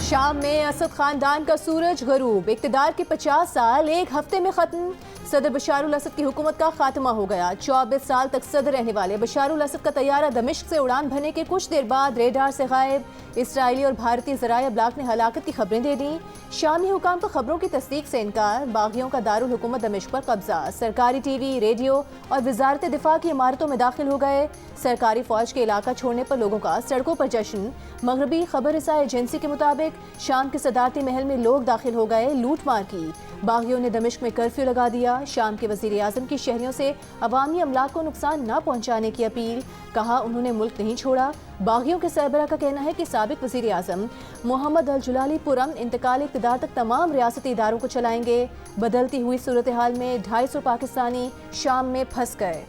शाम में असद खानदान का सूरज गरूब, इक़्तिदार के 50 साल एक हफ्ते में खत्म। सदर बशारुल असद की हुकूमत का खात्मा हो गया। 24 साल तक सदर रहने वाले बशारुल असद का तैयारा दमिश्क से उड़ान भरने के कुछ देर बाद रेडार से गायब। इसराइली और भारतीय ज़राया ब्लॉक ने हलाकत की खबरें दे दी। शामी हुकाम को खबरों की तस्दीक से इनकार। बागियों का दारुल हुकूमत दमिश्क पर कब्जा। सरकारी टीवी, रेडियो और वजारत दिफा की इमारतों में दाखिल हो गए। सरकारी फौज के इलाका छोड़ने पर लोगों का सड़कों पर जश्न। मगरबी खबर रिसाई एजेंसी के मुताबिक शाम के सदारती महल में लोग दाखिल हो गए। लूट मार की। बागियों ने दमिश्क में कर्फ्यू लगा दिया। शाम के वजीर आजम की शहरियों से अवामी अमलाक को नुकसान न पहुँचाने की अपील। कहा उन्होंने मुल्क नहीं छोड़ा। बागियों के सरबराह का कहना है कि साबिक वजीर आजम मोहम्मद अल जुलाली पुरम इंतकाल इक़्तिदार तक तमाम रियासती इदारों को चलाएंगे। बदलती हुई सूरत हाल में 250 पाकिस्तानी शाम में फंस गए।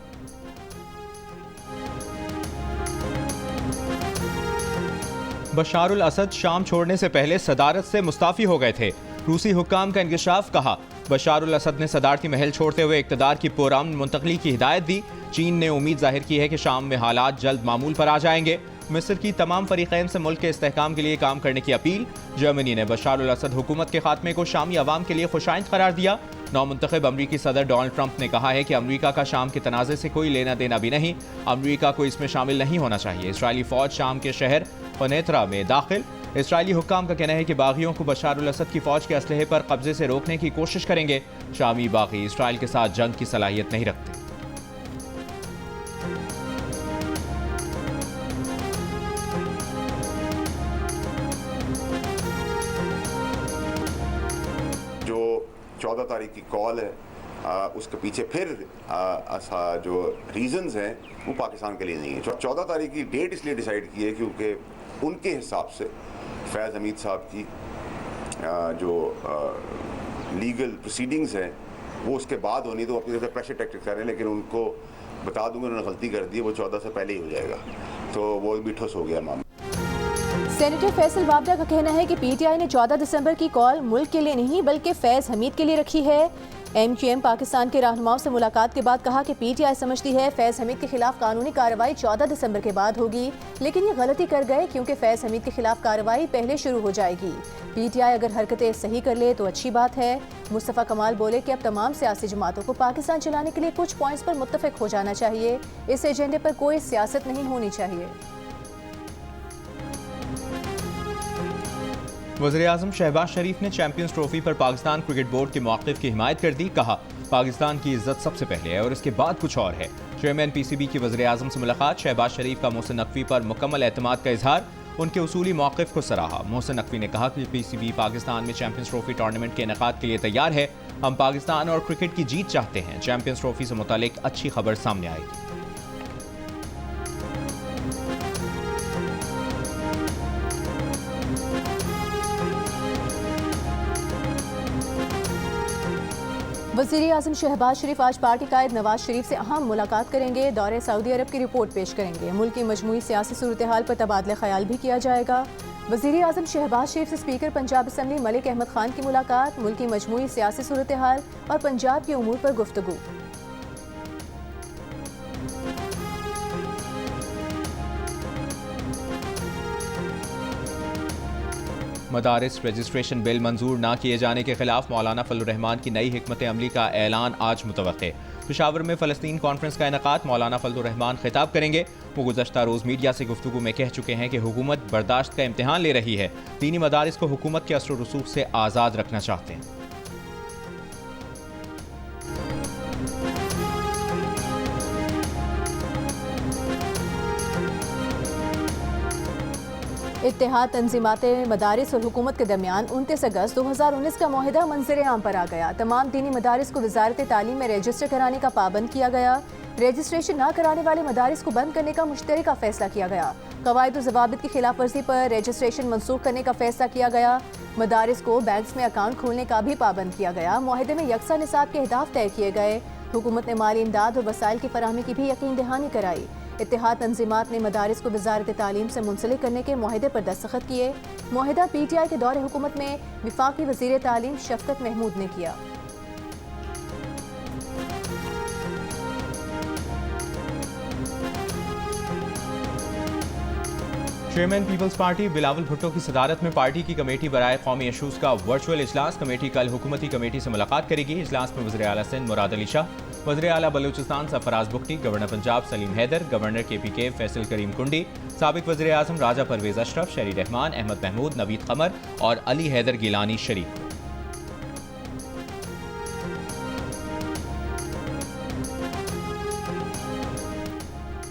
बशारुल असद शाम छोड़ने से पहले सदारत से मुस्ताफी हो गए थे। रूसी हुक्काम का इंकशाफ। कहा बशारुल असद ने सदारती महल छोड़ते हुए इक़्तिदार की पुरअमन मुंतकली की हिदायत दी। चीन ने उम्मीद जाहिर की है कि शाम में हालात जल्द मामूल पर आ जाएंगे। मिस्र की तमाम फरीक़ैन से मुल्क के इस्तेहकाम के लिए काम करने की अपील। जर्मनी ने बशारुल असद हुकूमत के खात्मे को शामी अवाम के लिए खुशाइंद करार दिया। नौमुंतखब अमरीकी सदर डोनाल्ड ट्रंप ने कहा है कि अमरीका का शाम के तनाज़े से कोई लेना देना भी नहीं। अमरीका को इसमें शामिल नहीं होना चाहिए। इसराइली फौज शाम के शहर क़नैतरा में दाखिल। इसराइली हुक्काम का कहना है कि बागियों को बशारुल असद की फौज के असलहे पर कब्जे से रोकने की कोशिश करेंगे। शामी बागी इसराइल के साथ जंग की सलाहियत नहीं रखते। जो 14 तारीख की कॉल है उसके पीछे फिर जो रीजंस हैं वो पाकिस्तान के लिए नहीं है। 14 तारीख की डेट इसलिए डिसाइड की है क्योंकि उनके हिसाब से फैज़ हमीद साहब की जो लीगल प्रोसीडिंग्स हैं वो उसके बाद होनी, तो अपनी तरफ से प्रेशर टैक्टिक्स कर रहे हैं, लेकिन उनको बता दूंगा उन्होंने गलती कर दी है, वो 14 से पहले ही हो जाएगा, तो वो भी ठुस हो गया मामला। सेनेटर फैसल वाबडा का कहना है कि पीटीआई ने 14 दिसंबर की कॉल मुल्क के लिए नहीं बल्कि फैज़ हमीद के लिए रखी है। एमक्यूएम पाकिस्तान के रहनुमाओं से मुलाकात के बाद कहा कि पीटीआई समझती है फैज़ हमीद के खिलाफ कानूनी कार्रवाई 14 दिसंबर के बाद होगी, लेकिन ये गलती कर गए क्योंकि फैज़ हमीद के खिलाफ कार्रवाई पहले शुरू हो जाएगी। पीटीआई अगर हरकतें सही कर ले तो अच्छी बात है। मुस्तफ़ा कमाल बोले कि अब तमाम सियासी जमातों को पाकिस्तान चलाने के लिए कुछ पॉइंट्स पर मुत्तफिक हो जाना चाहिए। इस एजेंडे पर कोई सियासत नहीं होनी चाहिए। वज़ीर-ए-आज़म शहबाज शरीफ ने चैंपियंस ट्रॉफी पर पाकिस्तान क्रिकेट बोर्ड के मौक़िफ़ की हिमायत कर दी। कहा पाकिस्तान की इज्जत सबसे पहले है और इसके बाद कुछ और है। चेयरमैन पीसीबी की वज़ीर-ए-आज़म से मुलाकात। शहबाज शरीफ का मोहसिन नकवी पर मुकम्मल एतमाद का इजहार। उनके उसूली मौक़िफ़ को सराहा। मोहसिन नकवी ने कहा कि पीसीबी पाकिस्तान में चैंपियंस ट्रॉफी टूर्नामेंट के इनेकाद के लिए तैयार है। हम पाकिस्तान और क्रिकेट की जीत चाहते हैं। चैंपियंस ट्रॉफी से मुतालिक अच्छी खबर सामने आएगी। वज़ीर आज़म शहबाज शरीफ आज पार्टी कायद नवाज शरीफ से अहम मुलाकात करेंगे। दौरे सऊदी अरब की रिपोर्ट पेश करेंगे। मुल्क की मजमूई सियासी सूरत हाल पर तबादला ख्याल भी किया जाएगा। वज़ीर आज़म शहबाज शरीफ से स्पीकर पंजाब असम्बली मलिक अहमद खान की मुलाकात। मुल्क की मजमूई सियासी सूरत हाल और पंजाब के उमूर पर गुफ्तगू। मदारिस रजिस्ट्रेशन बिल मंजूर न किए जाने के खिलाफ मौलाना फजलुर रहमान की नई हिकमत अमली का ऐलान आज मुतवक्के। पेशावर में फ़लस्तीन कॉन्फ्रेंस का इनेकाद। मौलाना फजलुर रहमान खिताब करेंगे। वो गुज़श्ता रोज़ मीडिया से गुफ्तगू में कह चुके हैं कि हुकूमत बर्दाश्त का इम्तिहान ले रही है। दीनी मदारिस को हुकूमत के असर रसूख से आज़ाद रखना चाहते हैं। इत्तेहाद तंजीमात मदारिस और हुकूमत के दरमियान 29 अगस्त 2019 का मुआहिदा मंजर आम पर आ गया। तमाम दीनी मदारिस को वजारत तालीम में रजिस्टर कराने का पाबंद किया गया। रजिस्ट्रेशन न कराने वाले मदारिस को बंद करने का मुश्तरका फैसला किया गया। कवायद ज़वाबित की खिलाफ वर्जी पर रजिस्ट्रेशन मनसूख करने का फैसला किया गया। मदारिस को बैंक्स में अकाउंट खोलने का भी पाबंद किया गया। मुआहिदे में यकसा निसाब के अहदाफ तय किए गए। हुकूमत ने माली इमदाद और वसाइल की फराहमी की भी यकीन दहानी कराई। इत्तेहाद तंजीमात ने मदारिस को वजारत तालीम से मुंसलिक करने के मुआहिदे पर दस्तखत किए। मुआहिदा पीटीआई के दौरे हुकूमत में विफाकी वज़ीर तालीम शफकत महमूद ने किया। चेयरमैन पीपल्स पार्टी बिलावल भुट्टो की सदारत में पार्टी की कमेटी बराए कौमी इशूज़ का वर्चुअल इजलास। कमेटी कल हुकूमती कमेटी से मुलाकात करेगी। इजलास में वज़ीर आला सिंध मुराद अली शाह, वज़ीर आला Balochistan Sarfaraz Bugti, governor Punjab Saleem Haider, governor KPK Faisal Karim Kundi, साबिक वज़ीर आज़म राजा परवेज अशरफ, शहरी रहमान, अहमद महमूद, नवीद कमर और अली हैदर गिलानी शरीक।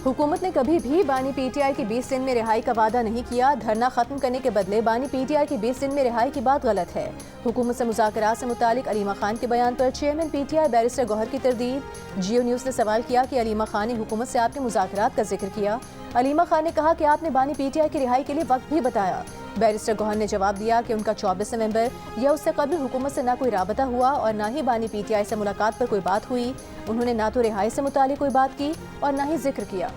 हुकूमत ने कभी भी बानी PTI की 20 दिन में रिहाई का वादा नहीं किया। धरना खत्म करने के बदले बानी PTI की 20 दिन में रिहाई की बात गलत है। हुकूमत से मुज़ाकरात से मुतालिक अलीमा खान के बयान पर चेयरमैन PTI बैरिस्टर गौहर की तरदीद। जियो न्यूज़ ने सवाल किया कि अलीमा खान ने हुकूमत से आपके मुज़ाकरात का जिक्र किया। अलीमा खान ने कहा कि आपने बानी PTI की रिहाई के लिए वक्त भी बताया। बैरिस्टर गौहर ने जवाब दिया कि उनका 24 नवंबर या उससे कबल हुकूमत से ना कोई राबता हुआ और ना ही बानी PTI से मुलाकात पर कोई बात हुई। उन्होंने ना तो रिहाई से मुतालिक कोई बात की और ना ही जिक्र किया।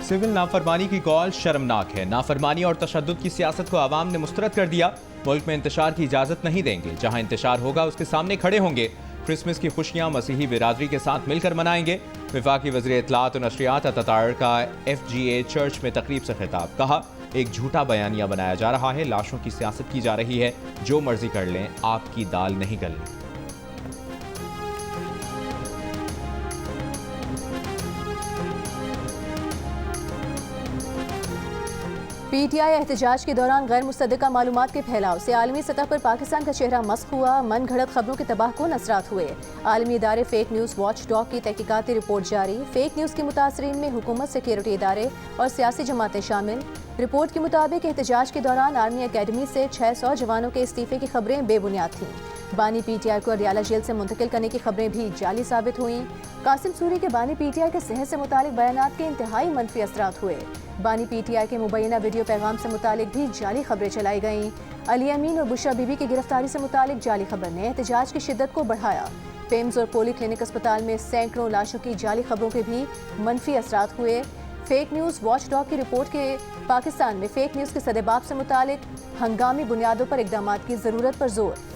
सिविल नाफरमानी की कॉल शर्मनाक है। नाफरमानी और तशद्दुद की सियासत को आवाम ने मुस्तरद कर दिया। मुल्क में इंतशार की इजाज़त नहीं देंगे। जहाँ इंतशार होगा उसके सामने खड़े होंगे। क्रिसमस की खुशियाँ मसीही बिरादरी के साथ मिलकर मनाएंगे। वफाकी वज़ीर इत्तलात और नशरियात अतातार का FGA चर्च में तकरीब से खिताब। कहा, एक झूठा बयानिया बनाया जा रहा है, लाशों की सियासत की जा रही है। जो मर्जी कर लें, आपकी दाल नहीं गलनी। PTI एहतजाज के दौरान गैर मुस्तदिका मालूमात के फैलाव से आलमी सतह पर पाकिस्तान का चेहरा मस्क हुआ। मन घड़त खबरों के तबाहकुन असरात हुए। आलमी इदारे फेक न्यूज़ वॉच डॉग की तहकीकाती रिपोर्ट जारी। फेक न्यूज़ के मुतासरीन में हुकूमत, सिक्योरिटी इदारे और सियासी जमातें शामिल। रिपोर्ट के मुताबिक एहतजाज के दौरान आर्मी अकेडमी से 600 जवानों के इस्तीफे की खबरें बेबुनियाद थीं। बानी PTI को अडियाला जेल से मुंतकिल करने की खबरें भी जाली साबित हुईं। कासिम सूरी के बानी PTI के सेहत से मुतालिक बयानात के इंतहाई मनफी असरात हुए। बानी PTI के मुबैना वीडियो पैगाम से मुतालिक भी जाली खबरें चलाई गईं। अली अमीन और बुशरा बीबी की गिरफ्तारी से मुतालिक जाली खबर ने एहतजाज की शिद्दत को बढ़ाया। पेम्स और पोली क्लिनिक अस्पताल में सैकड़ों लाशों की जाली खबरों के भी मनफी असरात हुए। फेक न्यूज़ वॉच डॉग की रिपोर्ट के पाकिस्तान में फेक न्यूज़ के सदेबाब से मुतालिक हंगामी बुनियादों पर इकदाम की ज़रूरत पर जोर।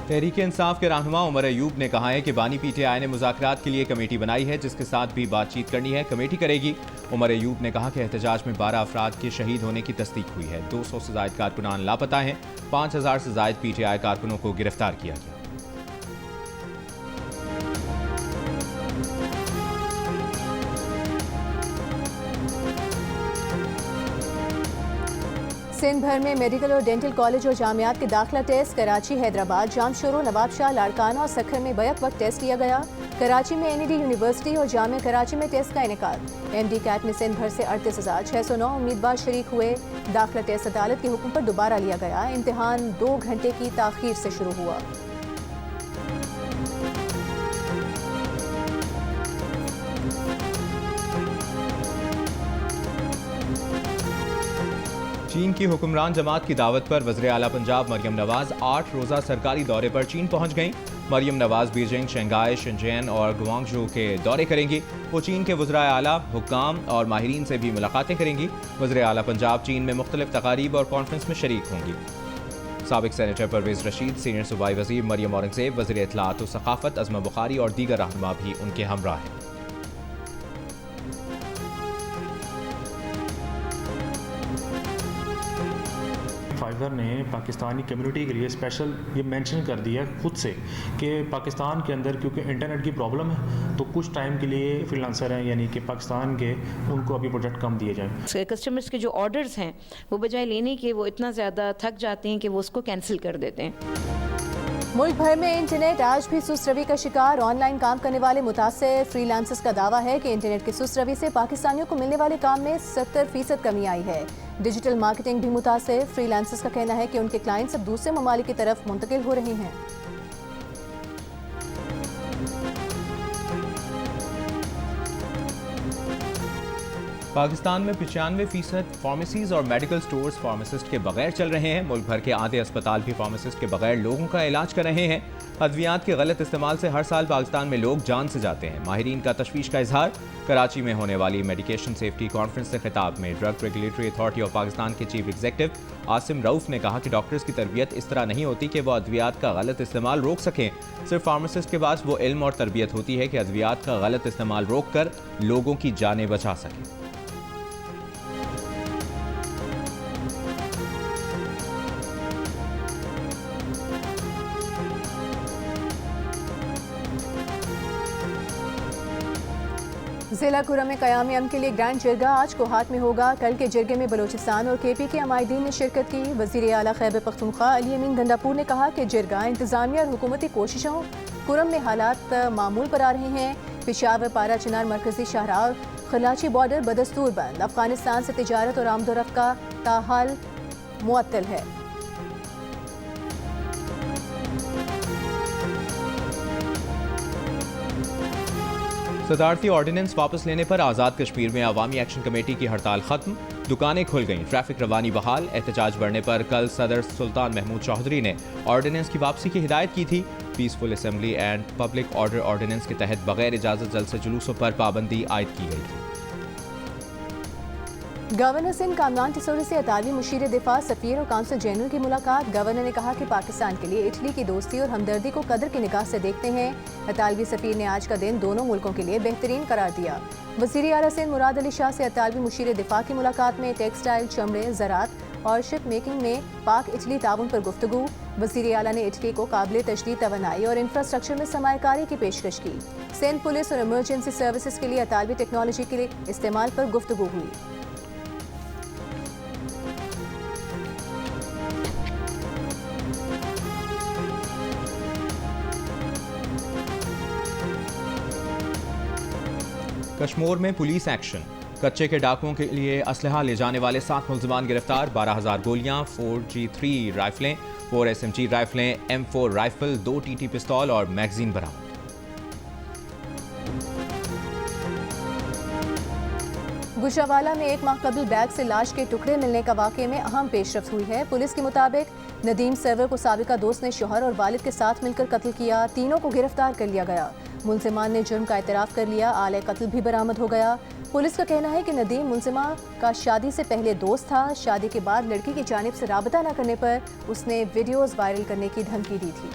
तहरीक इंसाफ के रहनुमा उमर अयूब ने कहा है कि बानी PTI ने मुज़ाकरात के लिए कमेटी बनाई है, जिसके साथ भी बातचीत करनी है, कमेटी करेगी। उमर अयूब ने कहा कि एहतजाज में 12 अफराद के शहीद होने की तस्दीक हुई है। 200 से ज़ायद कारकुनान लापता हैं। 5000 से ज़ायद PTI कारकुनों को गिरफ्तार किया गया। सिंध भर में मेडिकल और डेंटल कॉलेज और जामियात के दाखिला टेस्ट कराची, हैदराबाद, जामशोरो, नवाबशाह, लाड़काना और सखर में बैक वक्त टेस्ट लिया गया। कराची में NED यूनिवर्सिटी और जामिया कराची में टेस्ट का इनेकाद। MD कैट में सिंध भर से 38,609 उम्मीदवार शरीक हुए। दाखिला टेस्ट अदालत के हुक्म पर दोबारा लिया गया। इम्तिहान 2 घंटे की ताखीर से शुरू हुआ। चीन की हुक्मरान जमात की दावत पर वज़ीर आला पंजाब मरियम नवाज 8 रोज़ा सरकारी दौरे पर चीन पहुंच गईं। Maryam Nawaz Beijing, Shanghai, Shenzhen और गुआंगझू के दौरे करेंगी। वो चीन के वज़ीर आला, हुक्काम और माहिरीन से भी मुलाकातें करेंगी। वज़ीर आला पंजाब चीन में मुख्तलिफ तकारीब और कॉन्फ्रेंस में शरीक होंगी। साबिक सेनेटर परवेज रशीद, सीनियर सूबाई वज़ीर मरियम औरंगज़ेब, वज़ीर इत्तलात व सक़ाफ़त अज़मा बुखारी और दीगर रहनुमा भी उनके हमरा हैं। फाइज़र ने पाकिस्तानी कम्युनिटी के लिए स्पेशल ये मेंशन कर दिया खुद से कि पाकिस्तान के अंदर क्योंकि इंटरनेट की प्रॉब्लम है तो कुछ टाइम के लिए फ्रीलांसर हैं यानी कि पाकिस्तान के उनको अभी प्रोजेक्ट कम दिए जाए। कस्टमर्स के जो ऑर्डर्स हैं वो बजाय लेने के वो इतना ज़्यादा थक जाते हैं कि वो उसको कैंसिल कर देते हैं। मुल्क भर में इंटरनेट आज भी सुस्त रवि का शिकार। ऑनलाइन काम करने वाले मुतासिर फ्रीलांसर्स का दावा है कि इंटरनेट की सुस्त रवि से पाकिस्तानियों को मिलने वाले काम में 70% कमी आई है। डिजिटल मार्केटिंग भी मुतासिर। फ्रीलांसर्स का कहना है कि उनके क्लाइंट्स अब दूसरे ममालिक की तरफ मुंतकिल हो रहे हैं। पाकिस्तान में 95% फार्मेसीज और मेडिकल स्टोर्स फार्मासिस्ट के बगैर चल रहे हैं। मुल्क भर के आधे अस्पताल भी फार्मासिस्ट के बगैर लोगों का इलाज कर रहे हैं। अद्वियात के गलत इस्तेमाल से हर साल पाकिस्तान में लोग जान से जाते हैं। माहिरीन का तशवीश का इजहार। कराची में होने वाली मेडिकेशन सेफ्टी कॉन्फ्रेंस से खिताब में drug regulatory authority of Pakistan के चीफ एग्जीक्यूटिव आसिम रऊफ ने कहा कि डॉक्टर्स की तरबियत इस तरह नहीं होती कि वो अद्वियात का गलत इस्तेमाल रोक सकें। सिर्फ फार्मासिस्ट के पास वो इल्म और तरबियत होती है कि अद्वियात का गलत इस्तेमाल रोक कर लोगों की जानें बचा सकें। जिला खुर्रम में क़याम अमन के लिए ग्रैंड जिरगा आज कोहाट में होगा। कल के जिरगे में बलोचिस्तान और KP के अमायदीन ने शिरकत की। वज़ीर आला खैबर पख्तूनख्वा अली अमीन गंडापुर ने कहा कि जिरगा इंतजामिया और हुकूमती कोशिशों खुर्रम में हालात मामूल पर आ रहे हैं। पेशावर पारा चिनार मरकजी शाहराह खलाची बॉर्डर बदस्तूर बंद। अफगानिस्तान से तिजारत और आमदोरफ्त का ताहाल मुअत्तल है। सदारती ऑर्डिनेंस वापस लेने पर आज़ाद कश्मीर में अवामी एक्शन कमेटी की हड़ताल खत्म। दुकानें खुल गईं, ट्रैफिक रवानी बहाल। एहतजाज बढ़ने पर कल सदर सुल्तान महमूद चौधरी ने ऑर्डिनेंस की वापसी की हिदायत की थी। Peaceful assembly and public order ordinance के तहत बगैर इजाज़त जलसे जुलूसों पर पाबंदी आयद की गई थी। गवर्नर सिंध कामरान टिसोरी से अतालवी मुशीर दिफा सफीर और काउंसिल जनरल की मुलाकात। गवर्नर ने कहा कि पाकिस्तान के लिए इटली की दोस्ती और हमदर्दी को कदर की निगाह से देखते हैं। अतालवी सफीर ने आज का दिन दोनों मुल्कों के लिए बेहतरीन करार दिया। वज़ीर आला सिंध मुराद अली शाह से अतालवी मुशीर दिफा की मुलाकात में टेक्सटाइल, चमड़े, ज़राअत और शिप मेकिंग में पाक इटली ताउन पर गुफ्तगू। वज़ीर आला ने इटली को काबिल तजदीद तवानाई और इंफ्रास्ट्रक्चर में सरमायाकारी की पेशकश की। सिंध पुलिस और इमरजेंसी सर्विसेज के लिए अतालवी टेक्नोलॉजी के लिए इस्तेमाल पर गुफ्तगू हुई। कश्मीर में पुलिस एक्शन। कच्चे के डाकुओं के लिए असलहा ले जाने वाले 7 मुल्ज़िमान गिरफ्तार। 12,000 गोलियां, 4G3 राइफलें, 4 SMG राइफलें, M4 rifle, 2 TT पिस्तौल और मैगजीन बरामद। गुजरावाला में एक माह कबल बैग से लाश के टुकड़े मिलने का वाक़े में अहम पेशरफ्त हुई है। पुलिस के मुताबिक नदीम सरवर को साबिका दोस्त ने शोहर और वालिद के साथ मिलकर कत्ल किया। तीनों को गिरफ्तार कर लिया गया। मुल्जिमान ने जुर्म का इतराफ़ कर लिया। आले कत्ल भी बरामद हो गया। पुलिस का कहना है कि नदीम मुल्जिमा का शादी से पहले दोस्त था। शादी के बाद लड़की की जानिब से राबता न करने पर उसने वीडियोज़ वायरल करने की धमकी दी थी।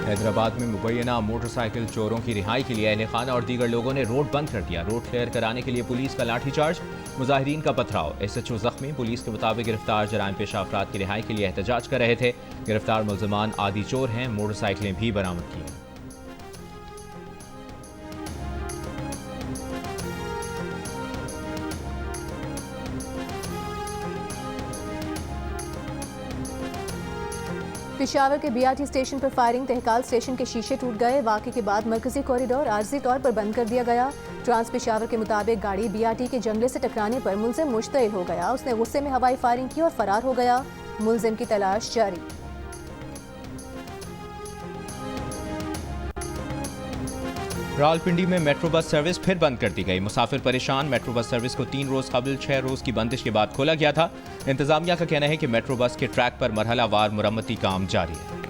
हैदराबाद में मुबैना मोटरसाइकिल चोरों की रिहाई के लिए अहले खाना और दीगर लोगों ने रोड बंद कर दिया। रोड क्लियर कराने के लिए पुलिस का लाठीचार्ज, मुजाहिरीन का पथराव। SHO जख्मी। पुलिस के मुताबिक गिरफ्तार जराइम पेशा अफराद की रिहाई के लिए एहतजाज कर रहे थे। गिरफ्तार मुल्जिमान आदि चोर हैं। मोटरसाइकिलें भी बरामद की हैं। पेशावर के BRT स्टेशन पर फायरिंग। तहकाल स्टेशन के शीशे टूट गए। वाक़े के बाद मरकजी कॉरिडोर आर्जी तौर पर बंद कर दिया गया। ट्रांस पेशावर के मुताबिक गाड़ी BRT के जंगले से टकराने पर मुल्जिम मुश्तइल हो गया। उसने गुस्से में हवाई फायरिंग की और फरार हो गया। मुल्जिम की तलाश जारी। रावलपिंडी में मेट्रो बस सर्विस फिर बंद कर दी गई। मुसाफिर परेशान। मेट्रो बस सर्विस को 3 रोज कबल 6 रोज की बंदिश के बाद खोला गया था। इंतजामिया का कहना है कि मेट्रो बस के ट्रैक पर मरहलावार मुरम्मती काम जारी है।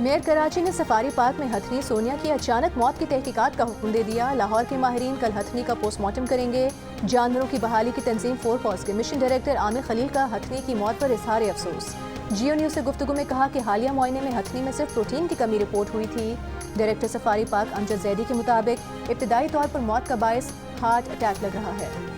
मेयर कराची ने सफारी पार्क में हथनी सोनिया की अचानक मौत की तहकीकात का हुक्म दे दिया। लाहौर के माहिरीन कल हथनी का पोस्टमार्टम करेंगे। जानवरों की बहाली की तंजीम 4 पॉज के मिशन डायरेक्टर आमिर खलील का हथनी की मौत पर इजहार अफसोस। जियो न्यूज़ से गुफ्तगू में कहा कि हालिया मुआयने में हथनी में सिर्फ प्रोटीन की कमी रिपोर्ट हुई थी। Director safari park Amjad Zaidi के मुताबिक इब्तदाई तौर पर मौत का बायस हार्ट अटैक लग रहा है।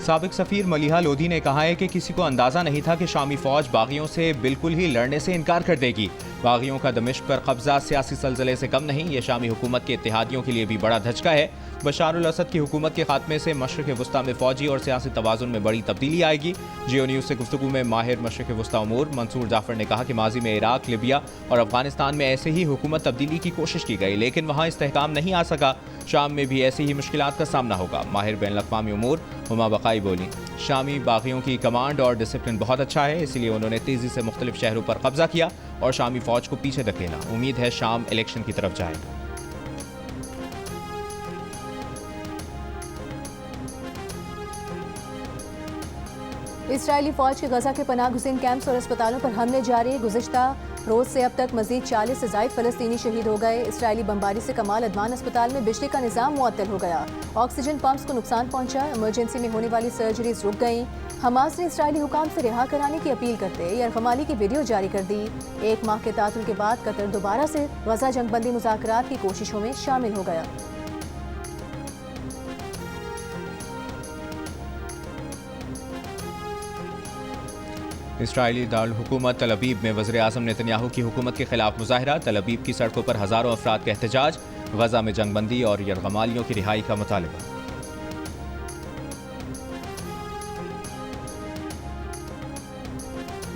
साबिक सफीर मलिहा लोधी ने कहा है कि किसी को अंदाजा नहीं था कि शामी फौज बागियों से बिल्कुल ही लड़ने से इनकार कर देगी। बागियों का दमिश्क पर कब्जा सियासी सलसले से कम नहीं, ये शामी हुकूमत के इत्तेहादियों के लिए भी बड़ा धचका है। बशारुल असद की हुकूमत के खात्मे से मशरिक़ वुस्ता में फौजी और सियासी तवाज़ुन में बड़ी तब्दीली आएगी। जियो न्यूज़ से गुफ्तगू में माहिर मशरिक़ वुस्ता उमूर मंसूर जाफर ने कहा कि माजी में इराक, लिबिया और अफगानिस्तान में ऐसे ही हुकूमत तब्दीली की कोशिश की गई, लेकिन वहाँ इस्तेहकाम नहीं आ सका। शाम में भी ऐसी ही मुश्किलात का सामना होगा। माहिर बैनुल अक़वामी उमूर हुमा बक़ाई बोली, शामी बागियों की कमांड और डिसिप्लिन बहुत अच्छा है, इसलिए उन्होंने तेज़ी से मुख्तलिफ शहरों पर कब्जा किया और शामी फ़ौज को पीछे धकेला। उम्मीद है शाम इलेक्शन की तरफ जाएगा। इजरायली फौज के गजा के पनाह गुज़ीन कैंप्स और अस्पतालों पर हमले जारी। गुज़िश्ता रोज से अब तक मजीद 40 से ज़ायद फ़लस्तीनी शहीद हो गए। इसराइली बमबारी से कमाल अदवान अस्पताल में बिजली का निज़ाम मुअत्तल हो गया। ऑक्सीजन पंप्स को नुकसान पहुंचा। इमरजेंसी में होने वाली सर्जरीज रुक गईं। हमास ने इसराइली हुकाम से रिहा कराने की अपील करते यरगमाली की वीडियो जारी कर दी। 1 माह के तातुल के बाद कतर दोबारा से गजा जंगबंदी मुज़ाकरात की कोशिशों में शामिल हो गया। इसराइली दारुल हुकूमत तल अबीब में वज़ीर आज़म नेतन्याहू की हुकूमत के खिलाफ मुजाहिरा। तल अबीब की सड़कों पर हज़ारों अफराद का एहतजाज। गजा में जंगबंदी और यरगमालियों की रिहाई का मुतालबा।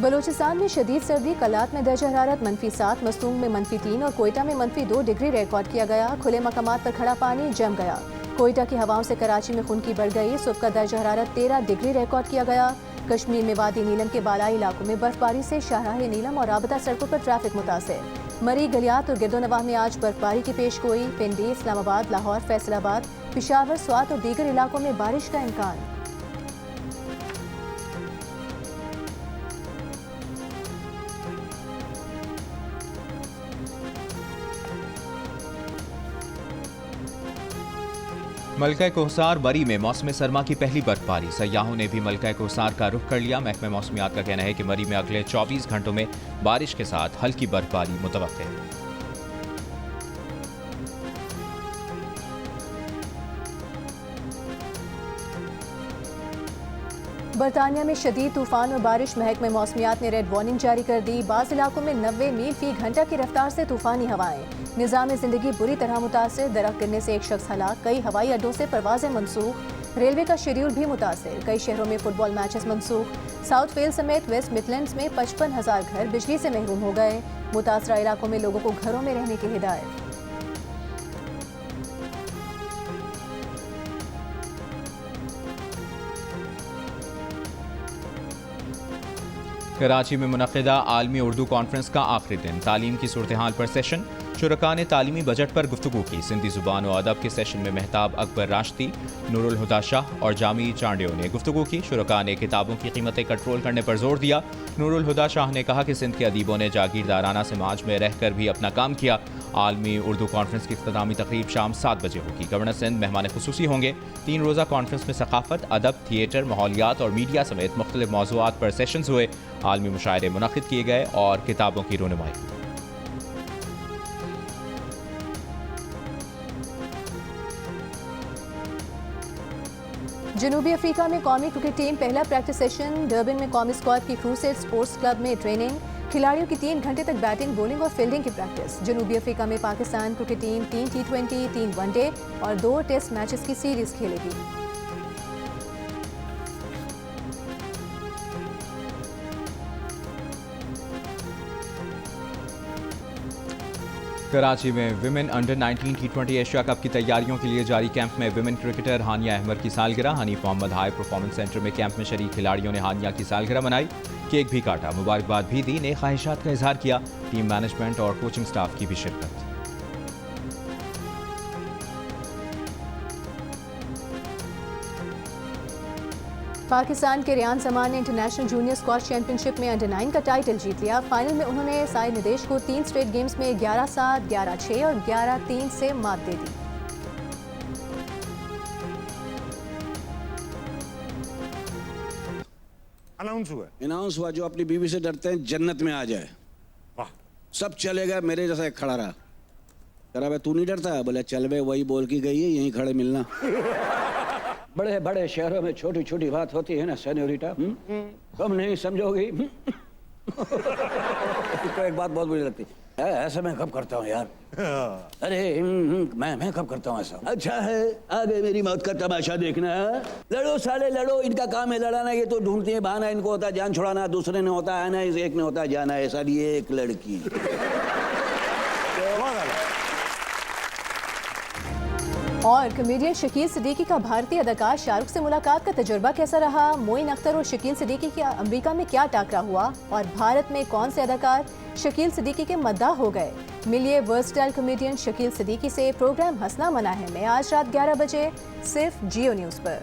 बलूचिस्तान में शदीद सर्दी। कलात में दर्जा हरारत -7, मस्तूंग में -3 और कोयटा में -2 डिग्री रिकॉर्ड किया गया। खुले मकामात पर खड़ा पानी जम गया। कोयटा की हवाओं से कराची में खुनकी बढ़ गई। सुबह का दर्जा हरारत 13 डिग्री रिकॉर्ड किया गया। कश्मीर में वादी नीलम के बालाई इलाकों में बर्फबारी से शाहराह नीलम और राबता सड़कों पर ट्रैफिक मुतासिर। मरी, गलियात और गिरदोनवाह में आज बर्फबारी की पेशगोई। पिंडी, इस्लामाबाद, लाहौर, फैसलाबाद, पिशावर, स्वात और दीगर इलाकों में बारिश का इम्कान। मलका कोहसार बरी में मौसम सरमा की पहली बर्फबारी। सयाहों ने भी मलका कोहसार का रुख कर लिया। महकमा मौसमियात का कहना है कि मरी में अगले 24 घंटों में बारिश के साथ हल्की बर्फबारी मुतवक्के है। बरतानिया में शदीद तूफान और बारिश। महकमे मौसमियात ने रेड वार्निंग जारी कर दी। बाज़ इलाकों में 90 मील फी घंटा की रफ्तार से तूफानी हवाएं। निज़ाम ज़िंदगी बुरी तरह मुतासिर। दरख्त गिरने से एक शख्स हलाक। कई हवाई अड्डों से परवाजें मनसूख। रेलवे का शेड्यूल भी मुतासिर। कई शहरों में फुटबॉल मैचेस मनसूख। साउथ वेल्स समेत वेस्ट मिडलैंड्स में 55,000 घर बिजली से महरूम हो गए। मुतासरा इलाकों में लोगों को घरों में रहने की हिदायत। कराची में मुनक़िदा आलमी उर्दू कॉन्फ्रेंस का आखिरी दिन। तालीम की सूरत हाल पर सेशन। शुरका ने तालीमी बजट पर गुफ्तगू की। सिंधी ज़ुबान और अदब के सेशन में महताब अकबर राश्ती, नूरुल हुदा शाह और जामी चांडियो ने गुफ्तगू की। शुरका ने किताबों की कीमतें कंट्रोल करने पर जोर दिया। नूरुल हुदा शाह ने कहा कि सिंध के अदीबों ने जागीरदाराना समाज में रहकर भी अपना काम किया। आलमी उर्दू कॉन्फ्रेंस की इख्तितामी तकरीब शाम 7 बजे होगी। गवर्नर सिंध मेहमान खुसूसी होंगे। 3 रोज़ा कॉन्फ्रेंस में सकाफत, अदब, थिएटर, माहौलियात और मीडिया समेत मुख्तलिफ मौज़ूआत पर सेशंस हुए। आलमी मुशायरे मुनक़िद किए गए और किताबों की रोनुमाई। जनूबी अफ्रीका में कौमी क्रिकेट टीम पहला प्रैक्टिस सेशन। डर्बन में कौमी स्क्वाड की क्रूसेड स्पोर्ट्स क्लब में ट्रेनिंग। खिलाड़ियों की 3 घंटे तक बैटिंग, बॉलिंग और फील्डिंग की प्रैक्टिस। जनूबी अफ्रीका में Pakistan cricket team 3 T20, 3 one day और 2 टेस्ट मैचेस की सीरीज खेलेगी। कराची में women under 19 T20 Asia cup की तैयारियों के लिए जारी कैंप में विमेन क्रिकेटर हानिया अहमद की सालगिरह। Hanif Mohammad high performance centre में कैंप में शरीक खिलाड़ियों ने हानिया की सालगिरह मनाई, केक भी काटा, मुबारकबाद भी दी, नए ख्वाहिशात का इजहार किया। टीम मैनेजमेंट और कोचिंग स्टाफ की भी शिरकत। पाकिस्तान के रियान जमान ने इंटरनेशनल जूनियर स्क्वाश चैंपियनशिप में अंडर 9 का टाइटल जीत लिया। फाइनल में उन्होंने साई निदेश को 3 स्ट्रेट गेम्स में 11-7, 11-6 और 11-3 से मात दे दी। अनाउंस हुआ जो अपनी बीवी से डरते हैं जन्नत में आ जाए। वाह, सब चले गए, मेरे जैसा एक खड़ा रहा। कह रहा तू नहीं डरता? बोले चल बे, वही बोल के गई है, यहीं खड़े मिलना। बड़े बड़े शहरों में छोटी छोटी बात होती है ना सेन्योरिटा, तुम नहीं समझोगी। तुमको एक बात बहुत बुरी लगती है, ऐसा मैं कब करता हूँ यार? अरे मैं कब करता हूँ ऐसा? अच्छा है, आ गए मेरी मौत का तमाशा देखना। लड़ो साले लड़ो, इनका काम है लड़ाना। ये तो ढूंढती है बहाना, इनको होता है जान छुड़ाना, दूसरे ने होता है ना, इस एक ने होता है जाना है। सारी एक लड़की। और कॉमेडियन शकील सिद्दीकी का भारतीय अदाकार शाहरुख से मुलाकात का तजुर्बा कैसा रहा? मोइन अख्तर और शकील सिद्दीकी की अमेरिका में क्या टाकरा हुआ? और भारत में कौन से अदाकार शकील सिद्दीकी के मद्दाह हो गए? मिलिए वर्सटाइल कॉमेडियन शकील सिद्दीकी से। प्रोग्राम हंसना मना है में आज रात 11 बजे सिर्फ जियो न्यूज़ पर।